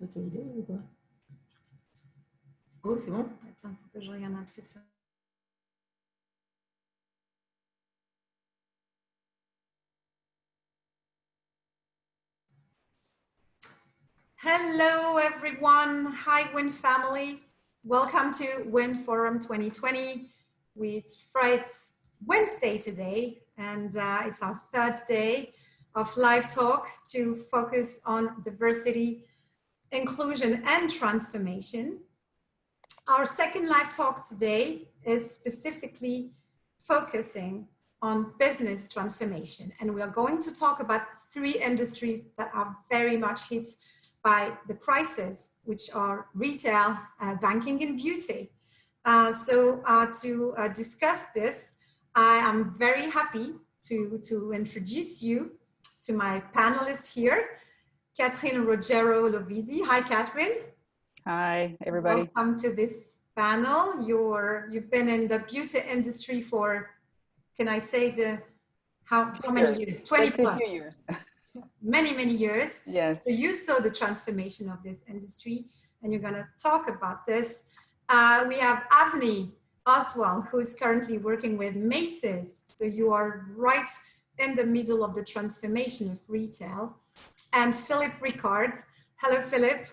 peux t'aider ou pas? Oh, c'est bon? Attends, faut que je regarde un truc sur... Hello, everyone. Hi, WIN family. Welcome to WIN Forum 2020. It's Wednesday today, and it's our third day of live talk to focus on diversity, inclusion, and transformation. Our second live talk today is specifically focusing on business transformation, and we are going to talk about three industries that are very much hit by the crisis, which are retail, banking, and beauty. To discuss this, I am very happy to introduce you to my panelists here, Catherine Rogero Lovisi. Hi, Catherine. Hi, everybody. Welcome to this panel. You've been in the beauty industry for, can I say how many years? 20 plus. A few years. Many years. Yes. So you saw the transformation of this industry, and you're going to talk about this. We have Avni Oswald, who is currently working with Macy's. So you are right in the middle of the transformation of retail. And Philippe Ricard. Hello, Philippe.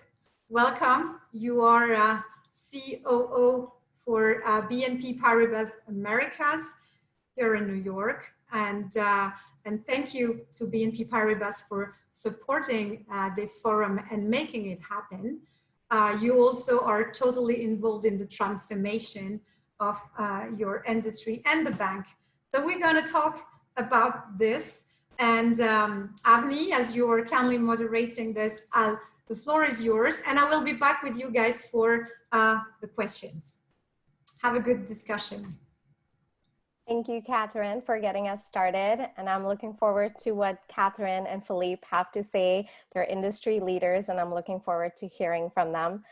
Welcome. You are COO for BNP Paribas Americas here in New York. And thank you to BNP Paribas for supporting this forum and making it happen. You also are totally involved in the transformation of your industry and the bank. So we're going to talk about this. And Avni, as you're kindly moderating this, the floor is yours. And I will be back with you guys for the questions. Have a good discussion. Thank you, Catherine, for getting us started. And I'm looking forward to what Catherine and Philippe have to say. They're industry leaders, and I'm looking forward to hearing from them.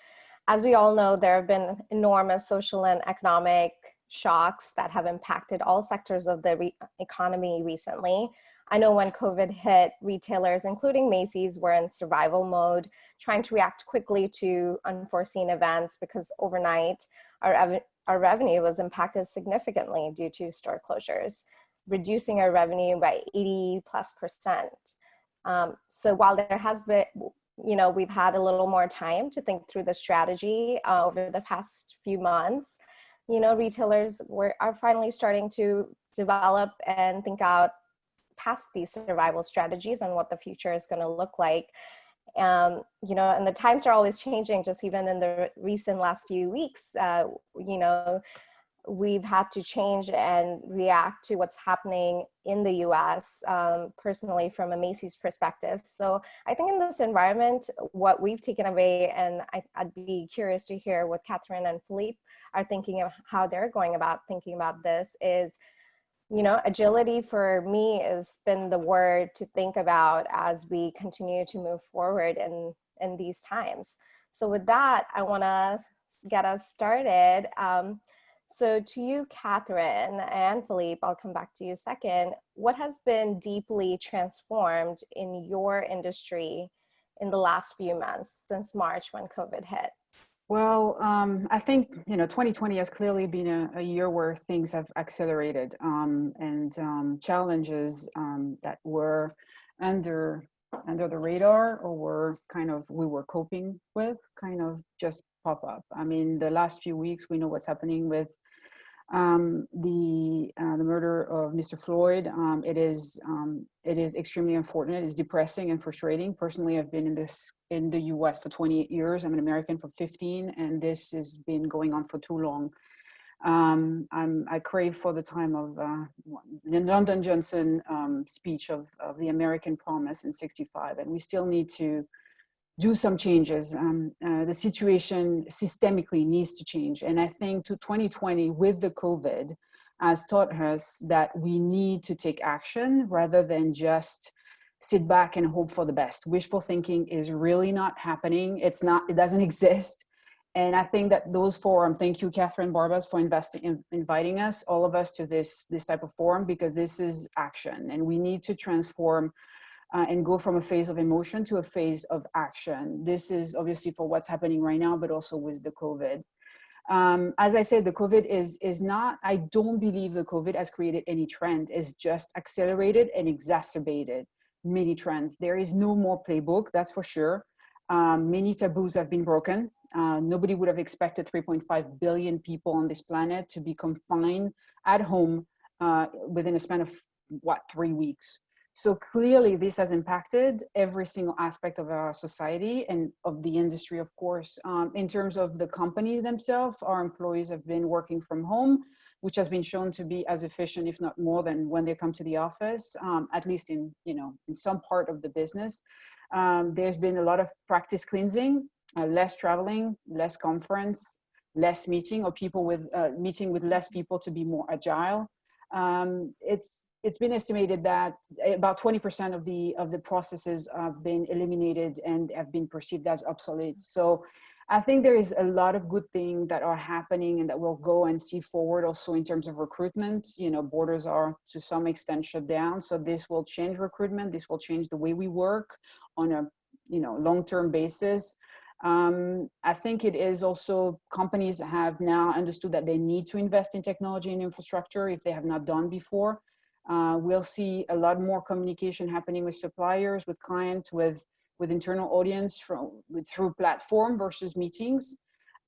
As we all know, there have been enormous social and economic shocks that have impacted all sectors of the economy recently. I know when COVID hit, retailers, including Macy's, were in survival mode, trying to react quickly to unforeseen events because overnight, our revenue was impacted significantly due to store closures, reducing our revenue by 80+%. So while there has been, we've had a little more time to think through the strategy over the past few months, retailers are finally starting to develop and think out past these survival strategies and what the future is going to look like. And the times are always changing. Just even in the recent last few weeks, we've had to change and react to what's happening in the US, personally from a Macy's perspective. So I think in this environment, what we've taken away, and I'd be curious to hear what Catherine and Philippe are thinking of how they're going about thinking about this is, agility for me has been the word to think about as we continue to move forward in these times. So with that, I want to get us started. So to you, Catherine and Philippe, I'll come back to you second. What has been deeply transformed in your industry in the last few months since March when COVID hit? Well, I think, 2020 has clearly been a year where things have accelerated and challenges that were under the radar or we were coping with kind of just pop up. I mean, the last few weeks, we know what's happening with the murder of Mr. Floyd. It is extremely unfortunate. It's depressing and frustrating. Personally, I've been in the US for 28 years. I'm an American for 15, and this has been going on for too long. I crave for the time of the Lyndon Johnson speech of the American promise in '65, and we still need to do some changes. The situation systemically needs to change. And I think to 2020 with the COVID has taught us that we need to take action rather than just sit back and hope for the best. Wishful thinking is really not happening. It doesn't exist. And I think that those forums, thank you, Catherine Barbas, for inviting us, all of us, to this type of forum, because this is action and we need to transform and go from a phase of emotion to a phase of action. This is obviously for what's happening right now, but also with the COVID. As I said, the COVID is not, I don't believe the COVID has created any trend. It's just accelerated and exacerbated many trends. There is no more playbook, that's for sure. Many taboos have been broken. Nobody would have expected 3.5 billion people on this planet to be confined at home within a span of, 3 weeks. So clearly this has impacted every single aspect of our society and of the industry, of course. In terms of the company themselves, our employees have been working from home, which has been shown to be as efficient, if not more, than when they come to the office, at least in some part of the business. There's been a lot of practice cleansing, less traveling, less conference, less meeting, or people with meeting with less people to be more agile. It's been estimated that about 20% of the processes have been eliminated and have been perceived as obsolete. So I think there is a lot of good things that are happening and that will go and see forward also in terms of recruitment. Borders are to some extent shut down. So this will change recruitment. This will change the way we work on a long-term basis. I think it is also, companies have now understood that they need to invest in technology and infrastructure if they have not done before. We'll see a lot more communication happening with suppliers, with clients, with internal audience through platform versus meetings.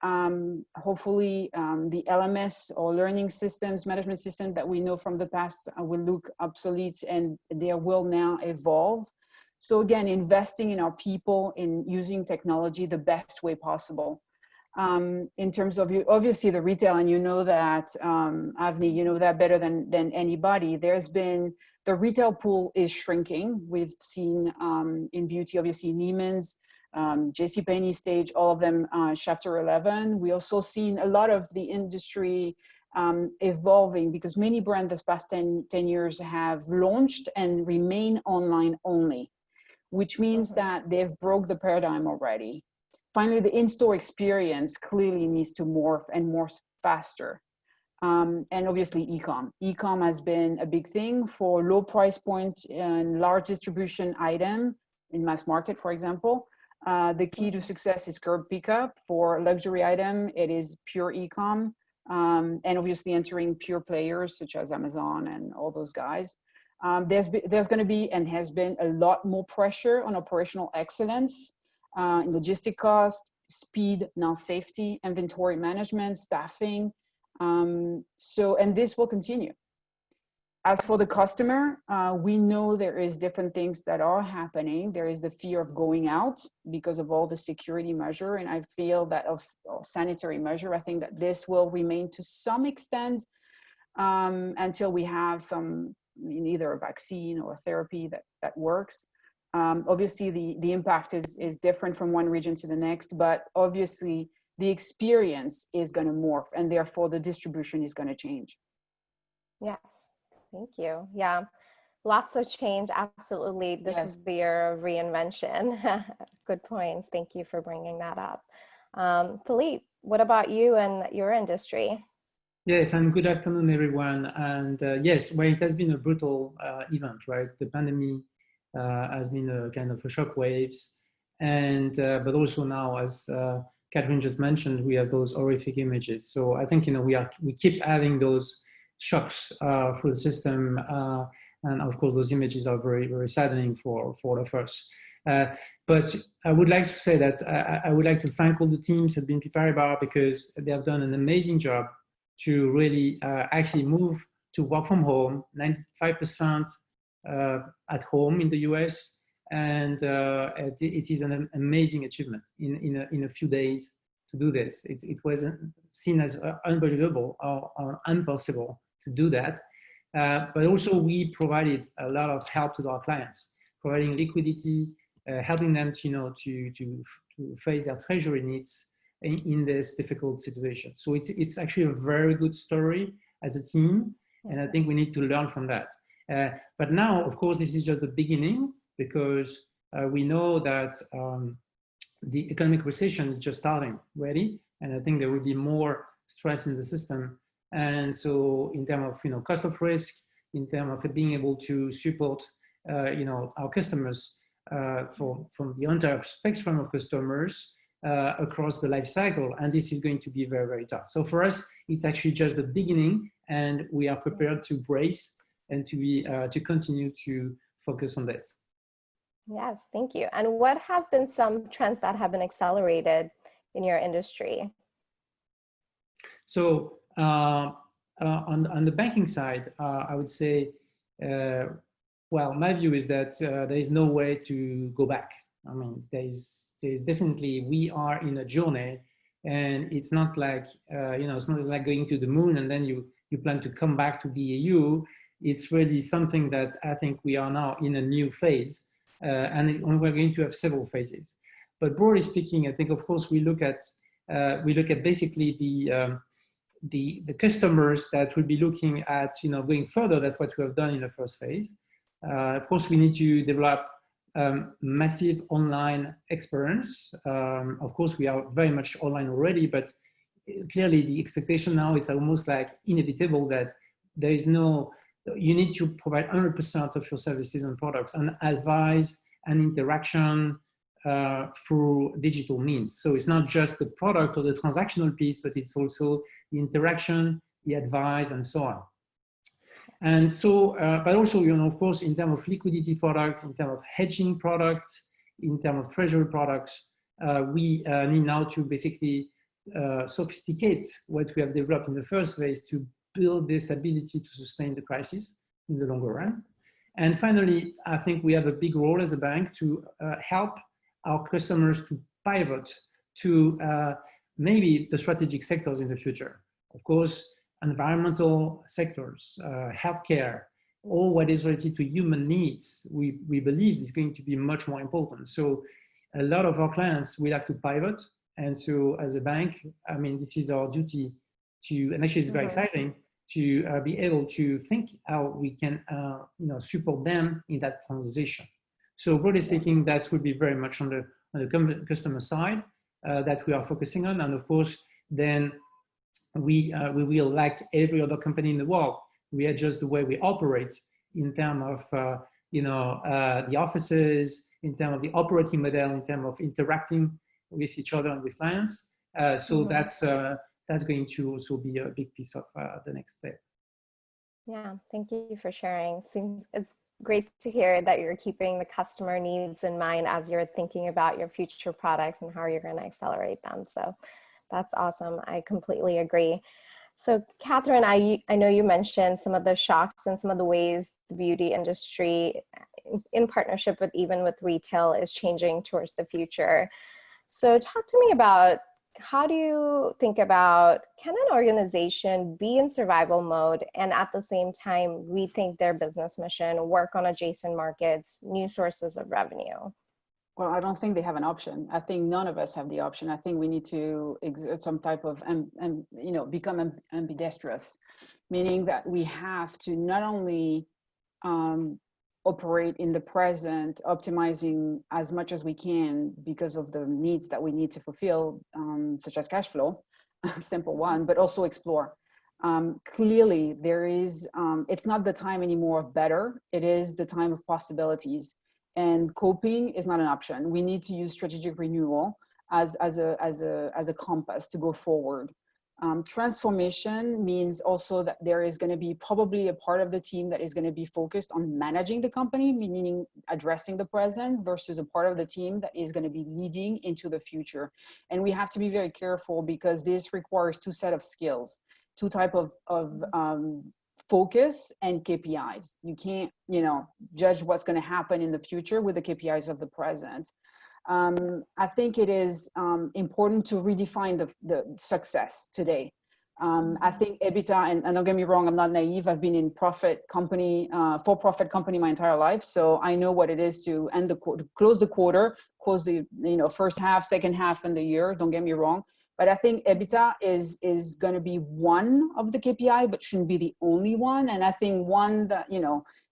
Hopefully the LMS or learning systems, management system that we know from the past will look obsolete, and they will now evolve. So again, investing in our people, in using technology the best way possible. In terms of, obviously the retail, and that, Avni, you know that better than anybody, the retail pool is shrinking. We've seen in beauty, obviously Neiman's, JCPenney, Stage, all of them, Chapter 11. We also seen a lot of the industry evolving, because many brands this past 10 years have launched and remain online only, which means that they've broke the paradigm already. Finally, the in-store experience clearly needs to morph and morph faster. And obviously e-com. E-com has been a big thing for low price point and large distribution item in mass market, for example. The key to success is curb pickup. For luxury item, it is pure e-com. And obviously entering pure players such as Amazon and all those guys. There's going to be and has been a lot more pressure on operational excellence, in logistic cost, speed, now safety, inventory management, staffing. And this will continue. As for the customer, we know there is different things that are happening. There is the fear of going out because of all the security measure. And I feel that sanitary measure, I think that this will remain to some extent until we have either a vaccine or a therapy that works. Obviously the impact is different from one region to the next, but obviously the experience is going to morph, and therefore the distribution is going to change. Yes, thank you. Yeah, lots of change. Absolutely. This is the year of reinvention. Good points. Thank you for bringing that up. Philippe, what about you and your industry? Yes, and good afternoon, everyone. And yes, well, it has been a brutal event, right? The pandemic has been a kind of a shockwaves, and but also now, as Catherine just mentioned, we have those horrific images. So I think we keep having those shocks through the system, and of course those images are very, very saddening for all of us. But I would like to say that I would like to thank all the teams at BNP Paribas, because they have done an amazing job to really actually move to work from home, 95% at home in the US. And it is an amazing achievement in a few days to do this. It was seen as unbelievable or impossible to do that. But also we provided a lot of help to our clients, providing liquidity, helping them to face their treasury needs in this difficult situation. So it's actually a very good story as a team, and I think we need to learn from that. But now, of course, this is just the beginning, because we know that the economic recession is just starting already, and I think there will be more stress in the system. And so in terms of cost of risk, in terms of being able to support our customers from the entire spectrum of customers across the life cycle. And this is going to be very, very tough. So for us, it's actually just the beginning, and we are prepared to brace and to continue to focus on this. Yes, thank you. And what have been some trends that have been accelerated in your industry? So on the banking side, I would say, well, my view is that there is no way to go back. I mean, there's definitely, we are in a journey, and it's not like, it's not like going to the moon and then you plan to come back to BAU. It's really something that I think we are now in a new phase, and we're going to have several phases. But broadly speaking, I think, of course, we look at basically the customers that will be looking at, going further than what we have done in the first phase. Of course, we need to develop massive online experience. Of course, we are very much online already, but clearly the expectation now is almost like inevitable that there is you need to provide 100% of your services and products and advice and interaction through digital means. So it's not just the product or the transactional piece, but it's also the interaction, the advice, and so on. And so, but also, of course, in terms of liquidity product, in terms of hedging products, in terms of treasury products, we need now to basically sophisticate what we have developed in the first phase to build this ability to sustain the crisis in the longer run. And finally, I think we have a big role as a bank to help our customers to pivot to maybe the strategic sectors in the future. Of course, environmental sectors, healthcare, all what is related to human needs, we believe is going to be much more important. So a lot of our clients will have to pivot. And so as a bank, I mean, this is our duty to, and actually it's very exciting, to be able to think how we can support them in that transition. So broadly speaking, that would be very much on the customer side that we are focusing on. And of course, then we will, like every other company in the world, we adjust the way we operate in terms of the offices, in terms of the operating model, in terms of interacting with each other and with clients. So that's going to also be a big piece of the next step. Yeah, thank you for sharing. It's great to hear that you're keeping the customer needs in mind as you're thinking about your future products and how you're going to accelerate them. So that's awesome. I completely agree. So Catherine, I know you mentioned some of the shocks and some of the ways the beauty industry in partnership with even with retail is changing towards the future. So talk to me about, how do you think about, can an organization be in survival mode and at the same time rethink their business mission, work on adjacent markets, new sources of revenue? Well, I don't think they have an option. I think none of us have the option. I think we need to exert some type of, become ambidextrous, meaning that we have to not only operate in the present, optimizing as much as we can because of the needs that we need to fulfill, such as cash flow, simple one, but also explore. Clearly, there is, it's not the time anymore of better, it is the time of possibilities. And coping is not an option. We need to use strategic renewal as a compass to go forward. Transformation means also that there is going to be probably a part of the team that is going to be focused on managing the company, meaning addressing the present, versus a part of the team that is going to be leading into the future. And we have to be very careful because this requires two sets of skills, two types of focus and KPIs. You can't, judge what's going to happen in the future with the KPIs of the present. I think it is important to redefine the success today. I think EBITDA, and don't get me wrong, I'm not naive. I've been in for-profit company my entire life. So I know what it is to end close the quarter, close the first half, second half in the year. Don't get me wrong. But I think EBITDA is going to be one of the KPI, but shouldn't be the only one. And I think one that,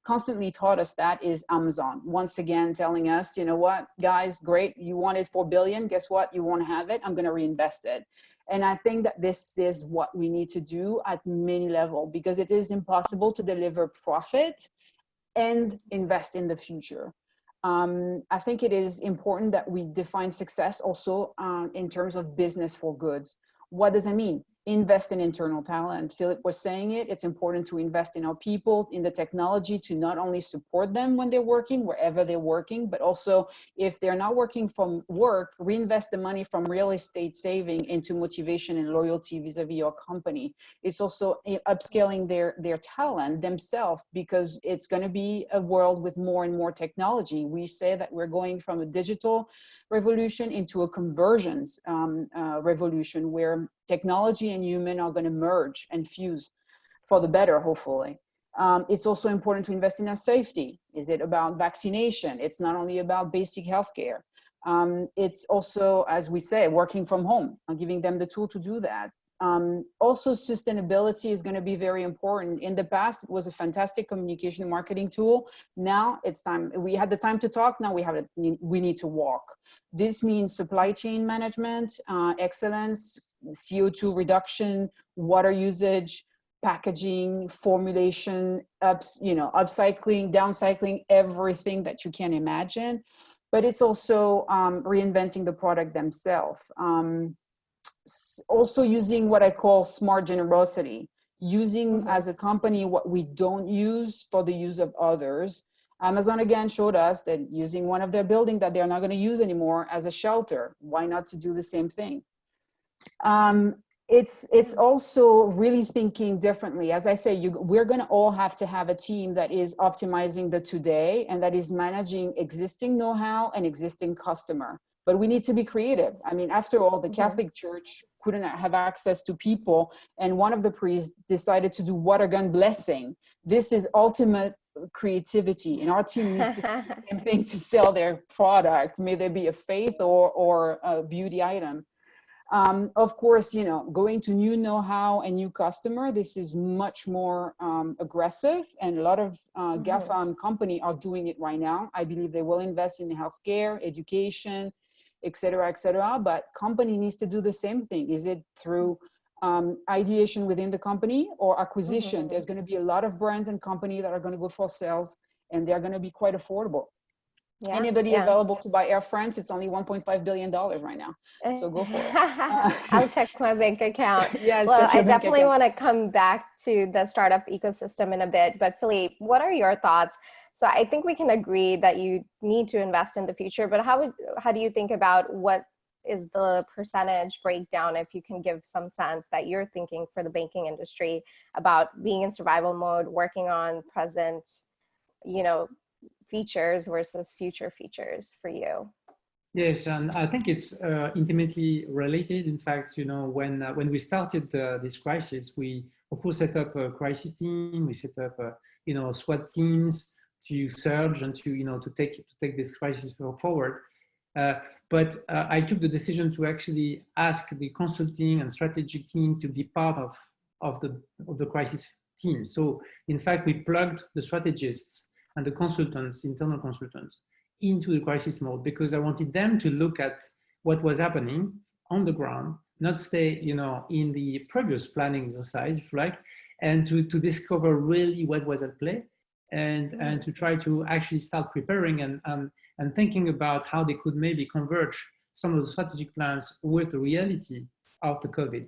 constantly taught us that is Amazon. Once again, telling us, what, guys, great. You wanted 4 billion. Guess what? You won't have it. I'm going to reinvest it. And I think that this is what we need to do at many levels, because it is impossible to deliver profit and invest in the future. I think it is important that we define success also in terms of business for goods. What does it mean? Invest in internal talent. Philip was saying it. It's important to invest in our people, in the technology, to not only support them when they're working, wherever they're working, but also if they're not working from work, reinvest the money from real estate saving into motivation and loyalty vis-a-vis your company. It's also upscaling their talent themselves, because it's going to be a world with more and more technology. We say that we're going from a digital revolution into a convergence revolution, where technology and human are going to merge and fuse for the better, hopefully. It's also important to invest in our safety. Is it about vaccination? It's not only about basic healthcare. It's also, as we say, working from home and giving them the tool to do that. Also, sustainability is going to be very important. In the past, it was a fantastic communication and marketing tool. Now it's time. We had the time to talk. Now we need to walk. This means supply chain management, excellence, CO2 reduction, water usage, packaging, formulation, upcycling, downcycling, everything that you can imagine. But it's also reinventing the product themselves. Also using what I call smart generosity, using as a company what we don't use for the use of others. Amazon again showed us that using one of their buildings that they're not going to use anymore as a shelter. Why not to do the same thing? It's also really thinking differently. As I say, we're going to all have to have a team that is optimizing the today and that is managing existing know-how and existing customer. But we need to be creative. I mean, after all, the Catholic Church couldn't have access to people, and one of the priests decided to do water gun blessing. This is ultimate creativity, and our team needs to do the same thing to sell their product, may there be a faith or a beauty item. Of course, going to new know-how and new customer, this is much more aggressive, and a lot of GAFAM company are doing it right now. I believe they will invest in healthcare, education, et cetera, but company needs to do the same thing. Is it through ideation within the company or acquisition? There's going to be a lot of brands and company that are going to go for sales, and they're going to be quite affordable. Yeah, anybody available to buy Air France? It's only $1.5 billion right now. So go for it. I'll check my bank account. Yes, well, I definitely want to come back to the startup ecosystem in a bit. But Philippe, what are your thoughts? So I think we can agree that you need to invest in the future, but how do you think about what is the percentage breakdown, if you can give some sense that you're thinking for the banking industry about being in survival mode, working on present, features versus future features for you? Yes, and I think it's intimately related. In fact, when we started this crisis, we of course set up a crisis team. We set up SWAT teams to surge and to take this crisis forward. But I took the decision to actually ask the consulting and strategic team to be part of the crisis team. So in fact, we plugged the strategists and the consultants, internal consultants, into the crisis mode, because I wanted them to look at what was happening on the ground, not stay, in the previous planning exercise, if you like, and to discover really what was at play, and to try to actually start preparing and thinking about how they could maybe converge some of the strategic plans with the reality of the COVID.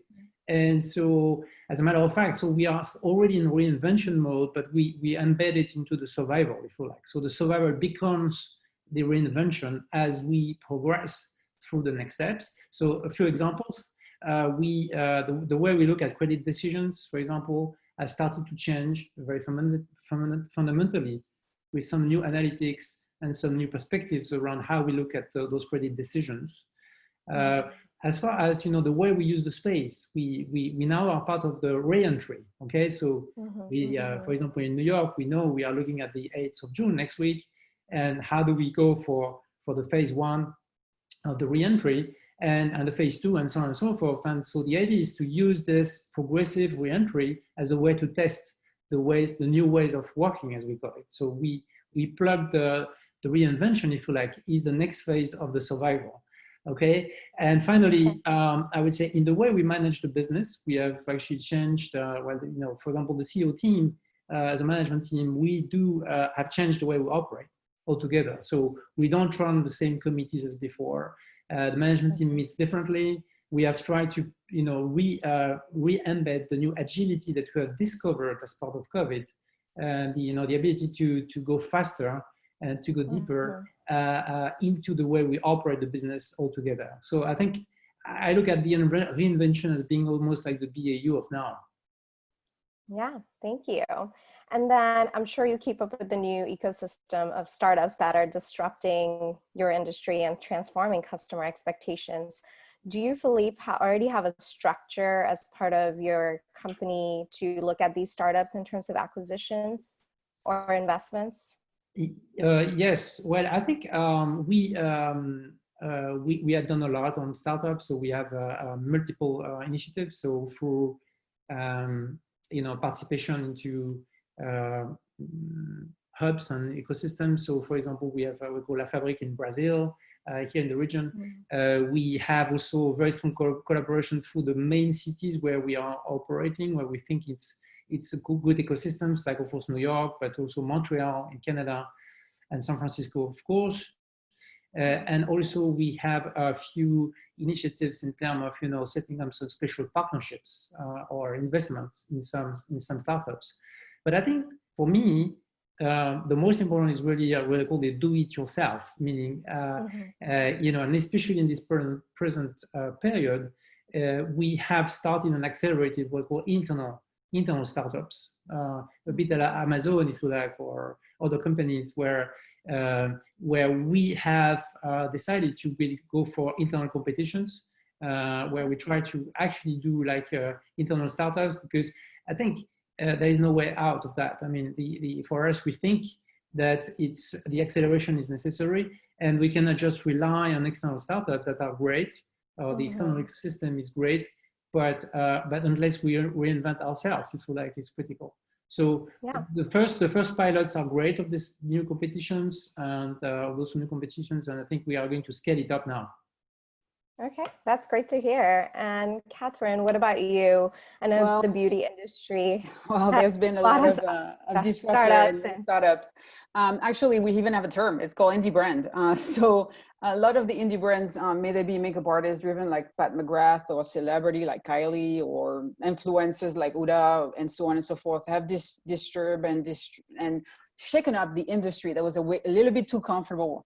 And so, as a matter of fact, so we are already in reinvention mode, but we embed it into the survival, if you like. So the survival becomes the reinvention as we progress through the next steps. So a few examples, the way we look at credit decisions, for example, has started to change very fundamentally with some new analytics and some new perspectives around how we look at those credit decisions. As far as the way we use the space, we now are part of the re-entry. Okay, so for example, in New York, we know we are looking at the 8th of June next week, and how do we go for the phase 1 of the re-entry and the phase 2 and so on and so forth. And so the idea is to use this progressive re-entry as a way to test the new ways of working, as we call it. So we plug the reinvention, if you like, is the next phase of the survival. Okay, and finally, I would say in the way we manage the business, we have actually changed. For example, the CEO team as a management team, we do have changed the way we operate altogether. So we don't run the same committees as before. The management team meets differently. We have tried to, re-embed the new agility that we have discovered as part of COVID, and the ability to go faster and to go deeper into the way we operate the business altogether. So I think I look at the reinvention as being almost like the BAU of now. Yeah, thank you. And then I'm sure you keep up with the new ecosystem of startups that are disrupting your industry and transforming customer expectations. Do you, Philippe, already have a structure as part of your company to look at these startups in terms of acquisitions or investments? Yes. Well, I think we have done a lot on startups. So we have multiple initiatives. So through participation into hubs and ecosystems. So, for example, we have we call La Fabrique in Brazil. Here in the region, we have also very strong collaboration through the main cities where we are operating, where we think it's a good ecosystems, like of course New York, but also Montreal in Canada, and San Francisco, of course. And also we have a few initiatives in terms of setting up some special partnerships or investments in some startups. But I think for me, the most important is really what I call the do-it-yourself, meaning, and especially in this present period, we have started and accelerated what we call internal startups, a bit like Amazon, if you like, or other companies where we have decided to really go for internal competitions, where we try to actually do like internal startups, because I think there is no way out of that. I mean, for us, we think that the acceleration is necessary, and we cannot just rely on external startups that are great, or the external ecosystem is great, but unless we reinvent ourselves, if you like, it's critical. So the first pilots are great of these new competitions and those new competitions, and I think we are going to scale it up now. Okay, that's great to hear. And Catherine, what about you? I know the beauty industry. Well, there's been a lot of disruptors and startups. Actually, we even have a term. It's called indie brand. So a lot of the indie brands, may they be makeup artists driven like Pat McGrath, or celebrity like Kylie, or influencers like Uda, and so on and so forth, have disturbed and shaken up the industry that was a little bit too comfortable,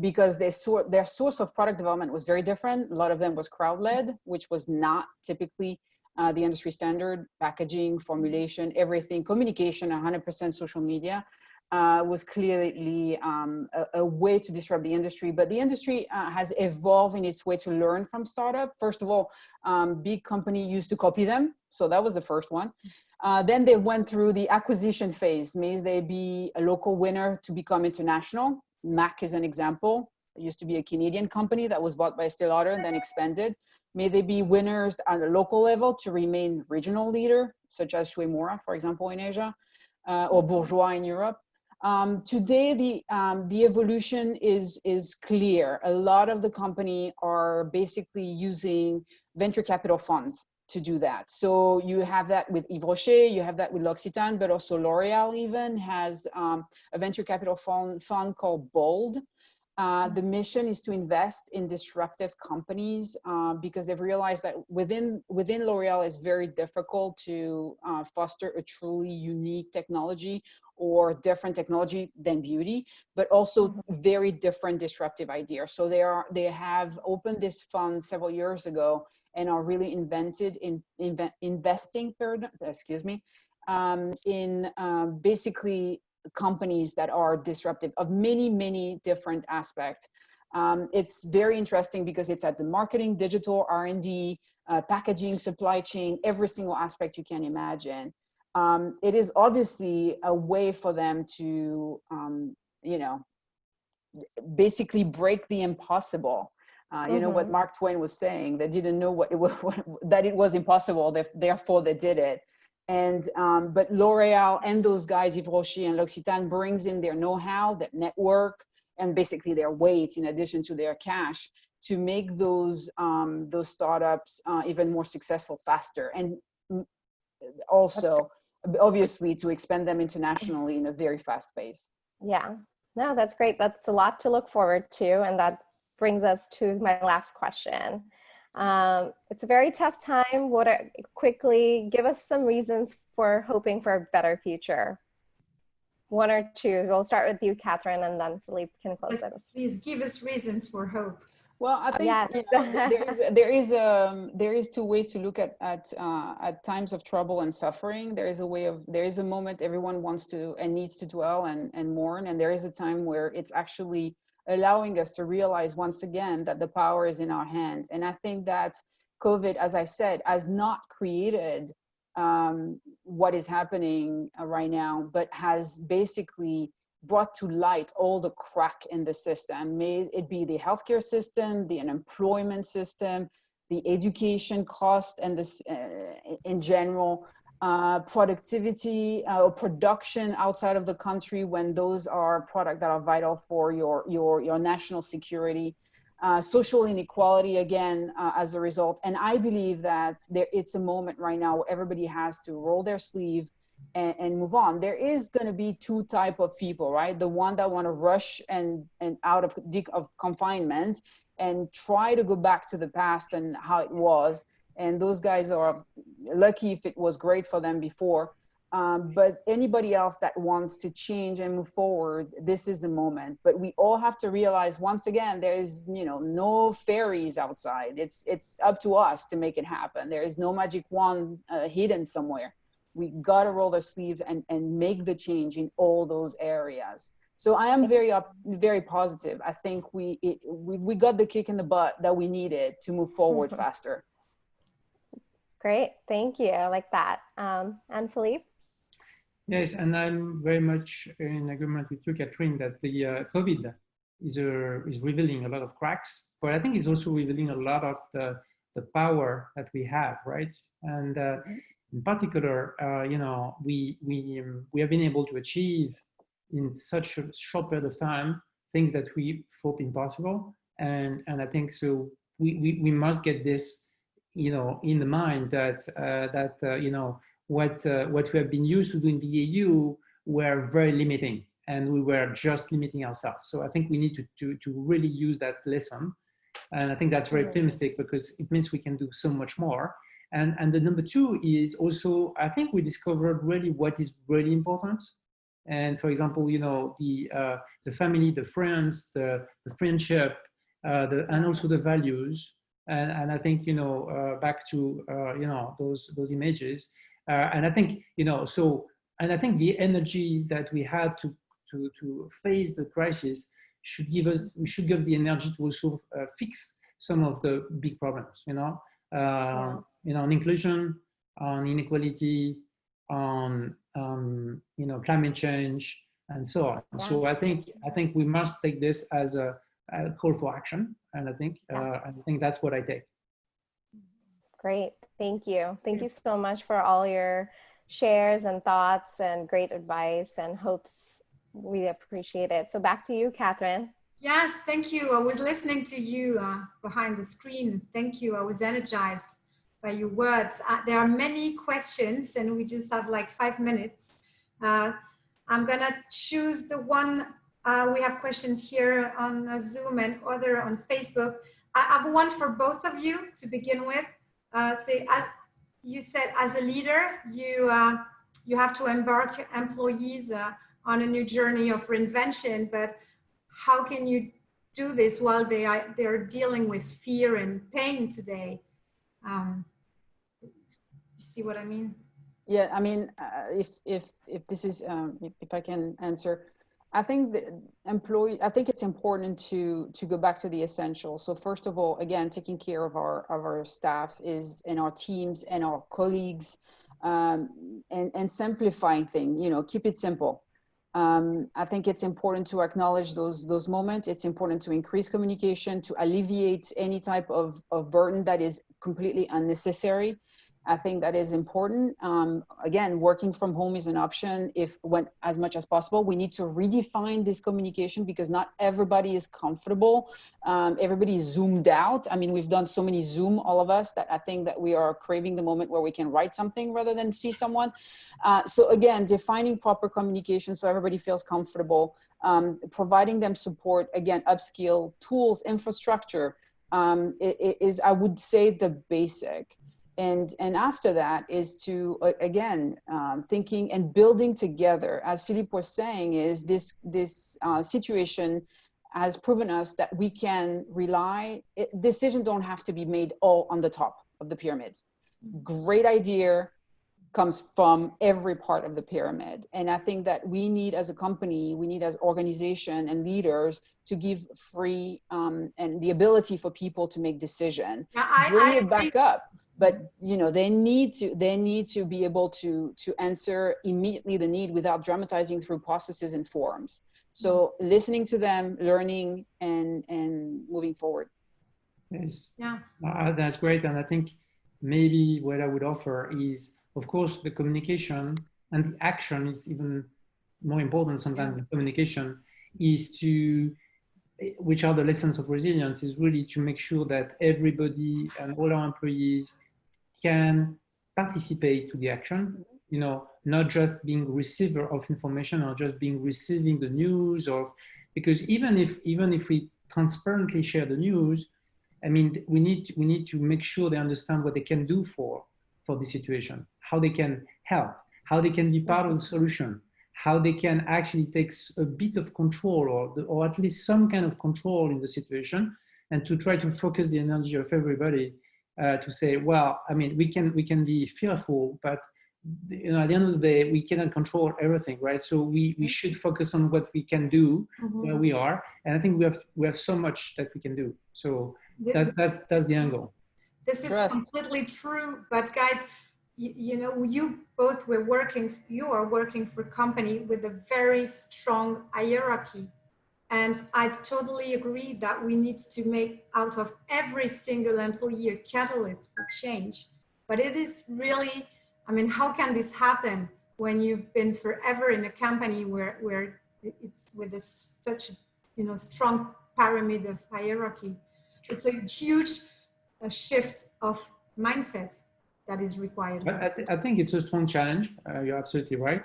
because their source of product development was very different. A lot of them was crowd-led, which was not typically the industry standard. Packaging, formulation, everything, communication, 100% social media was clearly a way to disrupt the industry. But the industry has evolved in its way to learn from startup. First of all, big company used to copy them. So that was the first one. Then they went through the acquisition phase. May they be a local winner to become international. Mac is an example. It used to be a Canadian company that was bought by Estée Lauder and then expanded. May they be winners at a local level to remain regional leader, such as Shui Mora, for example, in Asia, or Bourjois in Europe. Today, the evolution is clear. A lot of the company are basically using venture capital funds to do that. So you have that with Yves Rocher, you have that with L'Occitane, but also L'Oreal even has a venture capital fund called Bold. The mission is to invest in disruptive companies because they've realized that within L'Oreal, it's very difficult to foster a truly unique technology or different technology than beauty, but also very different disruptive ideas. So they have opened this fund several years ago and are really investing in basically companies that are disruptive of many different aspects. It's very interesting because it's at the marketing, digital, R&D, packaging, supply chain, every single aspect you can imagine. It is obviously a way for them to, basically break the impossible. You know what Mark Twain was saying, they didn't know that it was impossible, therefore they did it. And but L'Oreal and those guys, Yves Rocher and L'Occitane, brings in their know-how, their network, and basically their weight in addition to their cash to make those startups even more successful faster. And also obviously to expand them internationally in a very fast pace. Yeah, no, that's great. That's a lot to look forward to. And that brings us to my last question. It's a very tough time. Quickly give us some reasons for hoping for a better future. One or two. We'll start with you, Catherine, and then Philippe can close us. Please give us reasons for hope. Well, I think Yes. there is two ways to look at times of trouble and suffering. There is a moment everyone wants to and needs to dwell and mourn, and there is a time where it's actually allowing us to realize once again that the power is in our hands. And I think that COVID, as I said, has not created what is happening right now, but has basically brought to light all the crack in the system, may it be the healthcare system, the unemployment system, the education cost, and this in general, productivity or production outside of the country when those are products that are vital for your national security, social inequality again as a result. And I believe that it's a moment right now where everybody has to roll their sleeve and move on. There is going to be two types of people, right? The one that want to rush and out of confinement and try to go back to the past and how it was. And those guys are lucky if it was great for them before. But anybody else that wants to change and move forward, this is the moment. But we all have to realize once again, there is, no fairies outside. It's up to us to make it happen. There is no magic wand hidden somewhere. We got to roll the sleeve and make the change in all those areas. So I am very positive. I think we got the kick in the butt that we needed to move forward faster. Great, thank you. I like that. And Philippe? Yes, and I'm very much in agreement with you, Catherine, that the COVID is revealing a lot of cracks, but I think it's also revealing a lot of the power that we have, right? And in particular, we have been able to achieve in such a short period of time things that we thought impossible, and I think so. We must get this, in the mind that what we have been used to do in the EU were very limiting, and we were just limiting ourselves. So I think we need to really use that lesson, and I think that's very optimistic because it means we can do so much more. And the number two is also, I think we discovered really what is really important. And for example, the family, the friends, the friendship, and also the values. And I think, back to, those images. And I think, and I think the energy that we had to face the crisis we should give the energy to also fix some of the big problems, on inclusion, on inequality, on climate change, and so on. Yeah. So I think we must take this as a call for action, and I think that's what I take. Great, thank you. Thank you so much for all your shares and thoughts and great advice and hopes. We appreciate it. So back to you, Catherine. Yes, thank you. I was listening to you behind the screen. Thank you. I was energized by your words. There are many questions and we just have like 5 minutes. I'm gonna choose the one, we have questions here on Zoom and other on Facebook. I have one for both of you to begin with. Say, as you said, as a leader, you have to embark employees on a new journey of reinvention, but how can you do this while they're dealing with fear and pain today? You see what I mean? Yeah, I mean, if this is, if I can answer, I think I think it's important to go back to the essentials. So first of all, again, taking care of our staff and our teams and our colleagues, and simplifying things, keep it simple. I think it's important to acknowledge those moments. It's important to increase communication, to alleviate any type of burden that is completely unnecessary. I think that is important. Again, working from home is an option when as much as possible. We need to redefine this communication because not everybody is comfortable. Everybody is zoomed out. I mean, we've done so many Zoom, all of us, that I think that we are craving the moment where we can write something rather than see someone. So again, defining proper communication so everybody feels comfortable, providing them support, again, upskill, tools, infrastructure, is, I would say, the basic. And after that is to, again, thinking and building together. As Philippe was saying, is this situation has proven us that we can rely, decisions don't have to be made all on the top of the pyramids. Great idea comes from every part of the pyramid. And I think that we need, as a company, we need as organization and leaders to give free and the ability for people to make decision, bring it back up. But you know, they need to be able to answer immediately the need without dramatizing through processes and forms. So listening to them, learning, and moving forward. Yes. Yeah. That's great. And I think maybe what I would offer is, of course, the communication and the action is even more important sometimes. The communication is which are the lessons of resilience, is really to make sure that everybody and all our employees can participate to the action, you know, not just being receiver of information or just being receiving the news, or because even if we transparently share the news, I mean, we need to make sure they understand what they can do for the situation, how they can help, how they can be part of the solution, how they can actually take a bit of control or at least some kind of control in the situation, and to try to focus the energy of everybody to say, well, I mean, we can be fearful, but you know, at the end of the day, we cannot control everything, right? So we should focus on what we can do where we are, and I think we have so much that we can do. So that's the angle. This is completely true, but guys, you know, you are working for a company with a very strong hierarchy. And I totally agree that we need to make out of every single employee a catalyst for change. But it is really, I mean, how can this happen when you've been forever in a company where it's with such, you know, strong pyramid of hierarchy? It's a huge shift of mindset that is required. I think it's a strong challenge. You're absolutely right.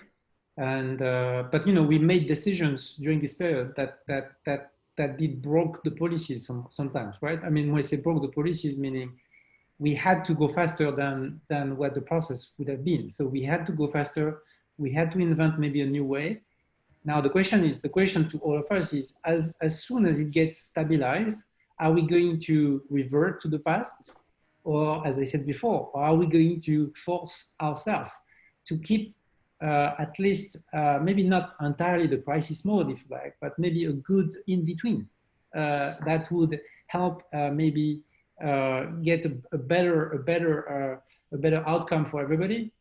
And but you know, we made decisions during this period that did broke the policies sometimes, right? I mean, when I say broke the policies, meaning we had to go faster than what the process would have been. So we had to go faster. We had to invent maybe a new way. Now the question to all of us is, as soon as it gets stabilized, are we going to revert to the past, or as I said before, or are we going to force ourselves to keep at least maybe not entirely the crisis mode, if you like, but maybe a good in between that would help maybe get a better outcome for everybody.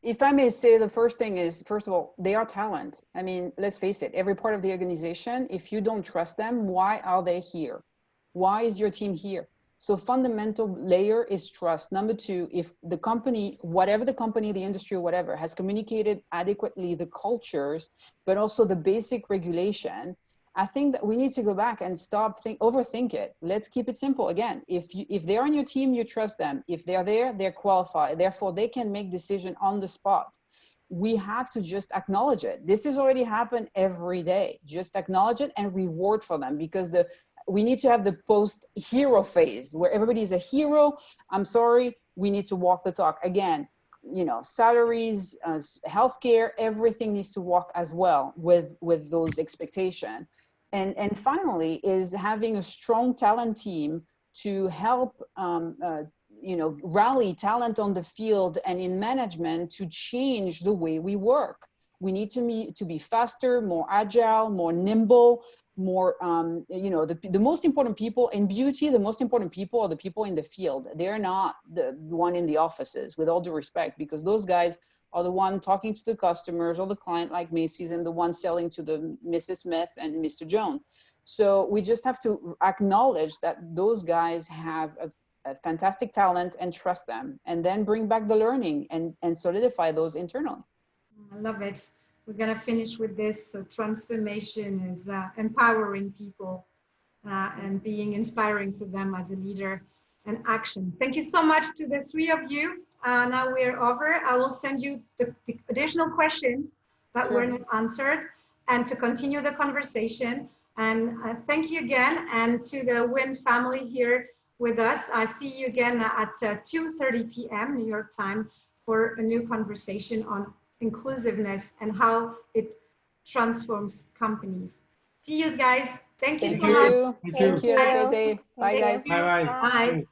If I may say, the first thing is, first of all, they are talent. I mean, let's face it, every part of the organization, if you don't trust them, why are they here? Why is your team here? So fundamental layer is trust. Number two, if the company, whatever the company, the industry, or whatever, has communicated adequately the cultures, but also the basic regulation, I think that we need to go back and stop overthink it. Let's keep it simple. Again, if they're on your team, you trust them. If they're there, they're qualified. Therefore, they can make decision on the spot. We have to just acknowledge it. This has already happened every day. Just acknowledge it and reward for them, because we need to have the post-hero phase where everybody is a hero. I'm sorry, we need to walk the talk. Again, you know, salaries, healthcare, everything needs to walk as well with those expectations. And finally is having a strong talent team to help, you know, rally talent on the field and in management to change the way we work. We need to be faster, more agile, more nimble, more, you know, the most important people in beauty, the most important people are the people in the field. They're not the one in the offices, with all due respect, because those guys are the one talking to the customers or the client like Macy's, and the one selling to the Mrs. Smith and Mr. Jones. So we just have to acknowledge that those guys have a fantastic talent and trust them, and then bring back the learning and solidify those internally. I love it. We're going to finish with this. So transformation is empowering people and being inspiring for them as a leader and action. Thank you so much to the three of you. Now we're over. I will send you the additional questions that were not answered and to continue the conversation. And thank you again. And to the Win family here with us, I see you again at 2:30 p.m. New York time for a new conversation on inclusiveness and how it transforms companies. See you guys. Thank you so much. Thank you. Have a great day. Bye, guys. Bye-bye. Bye.